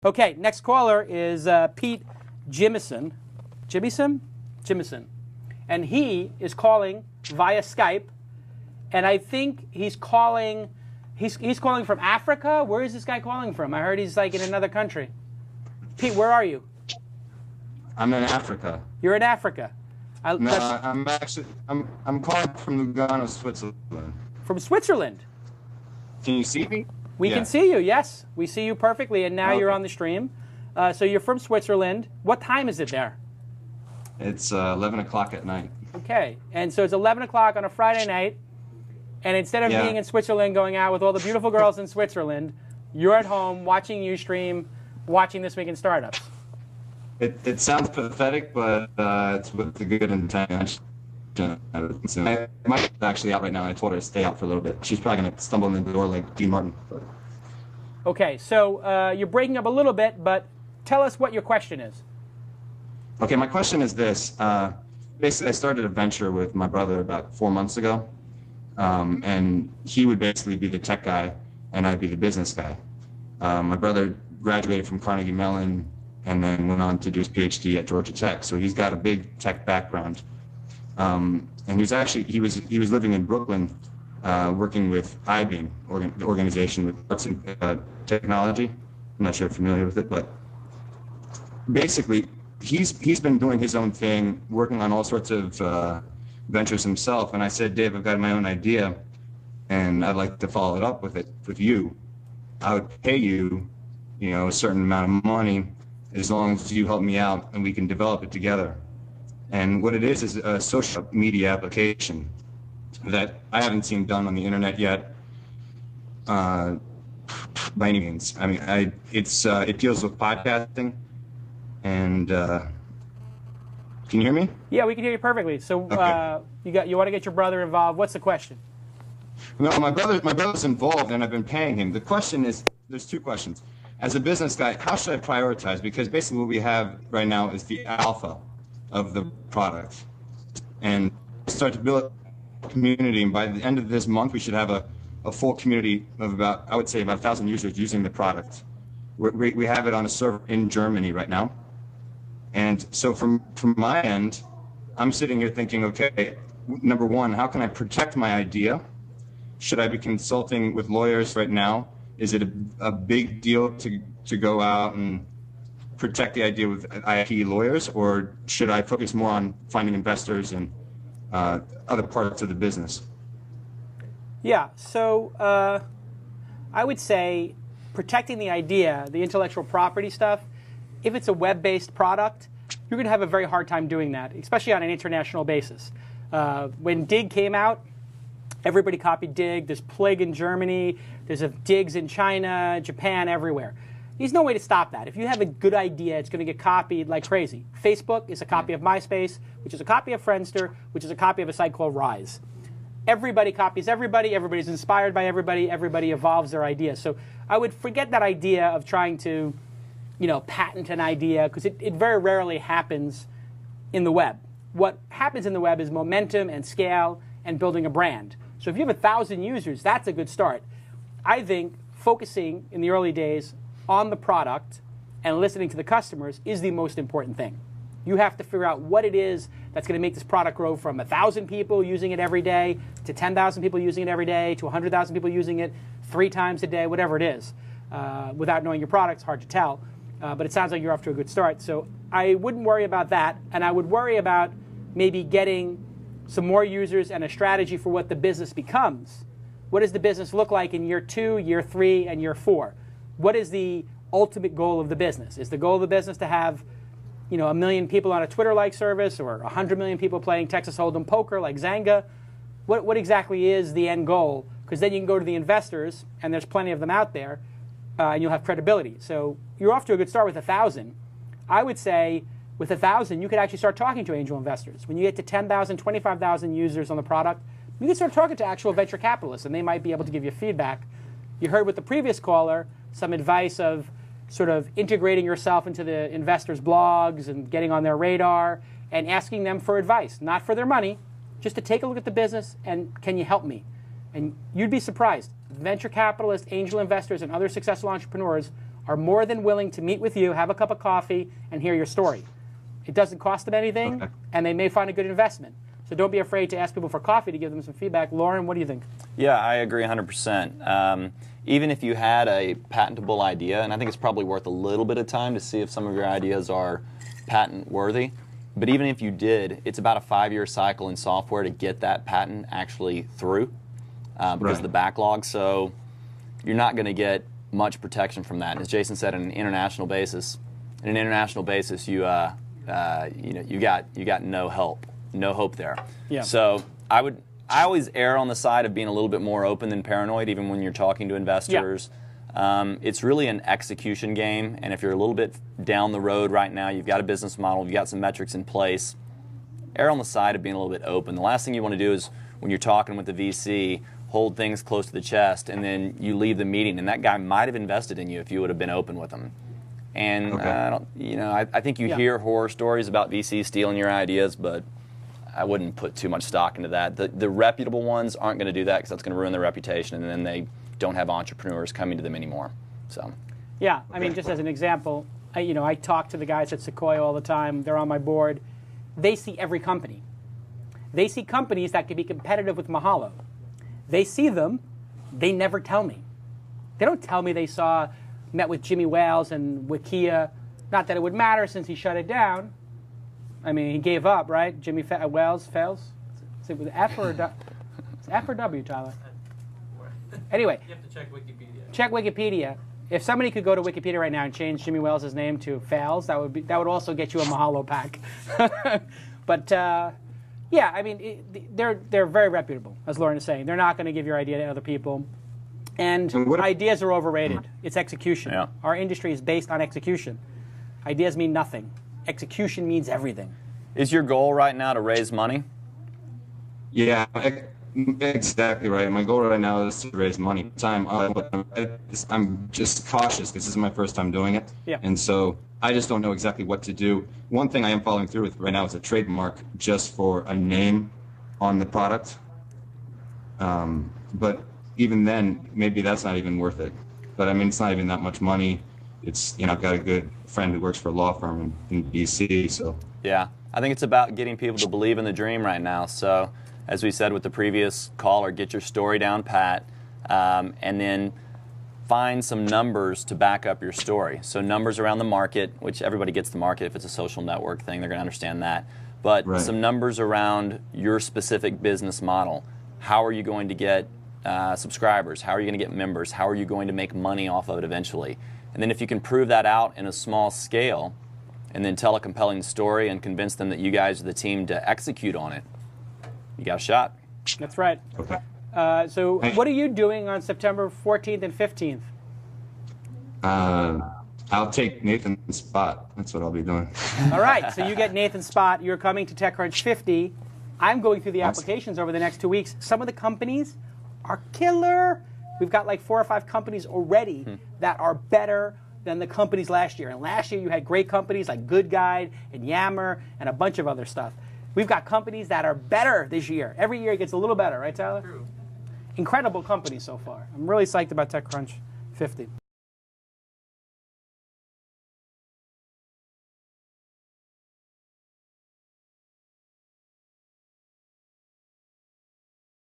Okay, next caller is Pete Jimison. Jimison. And he is calling via Skype. And I think he's calling from Africa. Where is this guy calling from? I heard he's like in another country. Pete, where are you? I'm in Africa. You're in Africa. I'm calling from Lugano, Switzerland. From Switzerland? Can you see me? We can see you, yes. We see you perfectly, and now you're on the stream. So you're from Switzerland. What time is it there? It's 11 o'clock at night. Okay, and so it's 11 o'clock on a Friday night, and instead of being in Switzerland going out with all the beautiful girls in Switzerland, you're at home watching Ustream, watching This Week in Startups. It sounds pathetic, but it's with the good intention. My wife's actually out right now, and I told her to stay out for a little bit. She's probably going to stumble in the door like Dean Martin. Okay, so you're breaking up a little bit, but tell us what your question is. Okay, my question is this. Basically, I started a venture with my brother about 4 months ago, and he would basically be the tech guy, and I'd be the business guy. My brother graduated from Carnegie Mellon and then went on to do his PhD at Georgia Tech, so he's got a big tech background. And he was living in Brooklyn, working with IBEAM, the organization with arts and technology. I'm not sure if you're familiar with it, but basically, he's been doing his own thing, working on all sorts of ventures himself. And I said, Dave, I've got my own idea, and I'd like to follow it up with you. I would pay you, a certain amount of money as long as you help me out and we can develop it together. And what it is a social media application that I haven't seen done on the internet yet, by any means. I mean, it deals with podcasting, and can you hear me? Yeah, we can hear you perfectly. So okay. You want to get your brother involved. What's the question? No, my brother's involved, and I've been paying him. The question is, there's two questions. As a business guy, how should I prioritize? Because basically what we have right now is the alpha of the product, and start to build a community. And by the end of this month, we should have a full community of about 1,000 users using the product. We have it on a server in Germany right now. And so from my end, I'm sitting here thinking, okay, number one, how can I protect my idea? Should I be consulting with lawyers right now? Is it a big deal to go out and protect the idea with IP lawyers, or should I focus more on finding investors and other parts of the business? Yeah, so I would say protecting the idea, the intellectual property stuff, if it's a web-based product, you're going to have a very hard time doing that, especially on an international basis. When Dig came out, everybody copied Dig. There's Plig in Germany. There's Digs in China, Japan, everywhere. There's no way to stop that. If you have a good idea, it's going to get copied like crazy. Facebook is a copy of MySpace, which is a copy of Friendster, which is a copy of a site called Rise. Everybody copies everybody. Everybody's inspired by everybody. Everybody evolves their idea. So I would forget that idea of trying to, patent an idea, because it very rarely happens in the web. What happens in the web is momentum and scale and building a brand. So if you have 1,000 users, that's a good start. I think focusing in the early days on the product and listening to the customers is the most important thing. You have to figure out what it is that's going to make this product grow from 1,000 people using it every day to 10,000 people using it every day to 100,000 people using it 3 times a day, whatever it is. Without knowing your product, it's hard to tell. But it sounds like you're off to a good start. So I wouldn't worry about that. And I would worry about maybe getting some more users and a strategy for what the business becomes. What does the business look like in year 2, year 3, and year 4? What is the ultimate goal of the business? Is the goal of the business to have 1 million people on a Twitter-like service, or 100 million people playing Texas Hold'em poker like Zanga? What exactly is the end goal? Because then you can go to the investors, and there's plenty of them out there, and you'll have credibility. So you're off to a good start with 1,000. I would say with 1,000, you could actually start talking to angel investors. When you get to 10,000, 25,000 users on the product, you can start talking to actual venture capitalists, and they might be able to give you feedback. You heard with the previous caller some advice of sort of integrating yourself into the investors' blogs and getting on their radar and asking them for advice, not for their money, just to take a look at the business and can you help me? And you'd be surprised. Venture capitalists, angel investors, and other successful entrepreneurs are more than willing to meet with you, have a cup of coffee, and hear your story. It doesn't cost them anything, Okay. and they may find a good investment. So don't be afraid to ask people for coffee to give them some feedback. Lauren, what do you think? Yeah, I agree 100%. Even if you had a patentable idea, and I think it's probably worth a little bit of time to see if some of your ideas are patent worthy, but even if you did, it's about a 5-year cycle in software to get that patent actually through because of the backlog. So you're not going to get much protection from that. As Jason said, on an international basis, you got no hope there. Yeah. So I always err on the side of being a little bit more open than paranoid, even when you're talking to investors. Yeah. It's really an execution game, and if you're a little bit down the road right now, you've got a business model, you've got some metrics in place, err on the side of being a little bit open. The last thing you want to do is, when you're talking with the VC, hold things close to the chest, and then you leave the meeting, and that guy might have invested in you if you would have been open with him. And I think you hear horror stories about VCs stealing your ideas, but I wouldn't put too much stock into that. The reputable ones aren't going to do that because that's going to ruin their reputation, and then they don't have entrepreneurs coming to them anymore. So, yeah, I mean, just as an example, I talk to the guys at Sequoia all the time. They're on my board. They see every company. They see companies that could be competitive with Mahalo. They see them. They never tell me. They don't tell me they met with Jimmy Wales and Wikia. Not that it would matter since he shut it down. I mean, he gave up, right? Jimmy Wales fails. Is it with F or it's F or W, Tyler? Anyway, you have to check Wikipedia. Check Wikipedia. If somebody could go to Wikipedia right now and change Jimmy Wales' name to Fails, that would also get you a Mahalo pack. But yeah, I mean, they're very reputable, as Lauren is saying. They're not going to give your idea to other people. And ideas are overrated. It's execution. Yeah. Our industry is based on execution. Ideas mean nothing. Execution means everything. is your goal right now to raise money? Yeah, exactly right. My goal right now is to raise money. I'm just cautious because this is my first time doing it. Yeah. And so I just don't know exactly what to do. One thing I am following through with right now is a trademark just for a name on the product. But even then, maybe that's not even worth it. But I mean, it's not even that much money. It's, I've got a good friend who works for a law firm in DC, so. Yeah, I think it's about getting people to believe in the dream right now. So, as we said with the previous caller, get your story down pat, and then find some numbers to back up your story. So numbers around the market, which everybody gets the market. If it's a social network thing, they're going to understand that. But some numbers around your specific business model. How are you going to get subscribers? How are you going to get members? How are you going to make money off of it eventually? And then if you can prove that out in a small scale, and then tell a compelling story and convince them that you guys are the team to execute on it, you got a shot. That's right. Okay. So what are you doing on September 14th and 15th? I'll take Nathan's spot. That's what I'll be doing. All right, so you get Nathan's spot. You're coming to TechCrunch 50. I'm going through the applications over the next 2 weeks. Some of the companies are killer. We've got like 4 or 5 companies already that are better than the companies last year. And last year you had great companies like Good Guide and Yammer and a bunch of other stuff. We've got companies that are better this year. Every year it gets a little better, right, Tyler? True. Incredible companies so far. I'm really psyched about TechCrunch 50.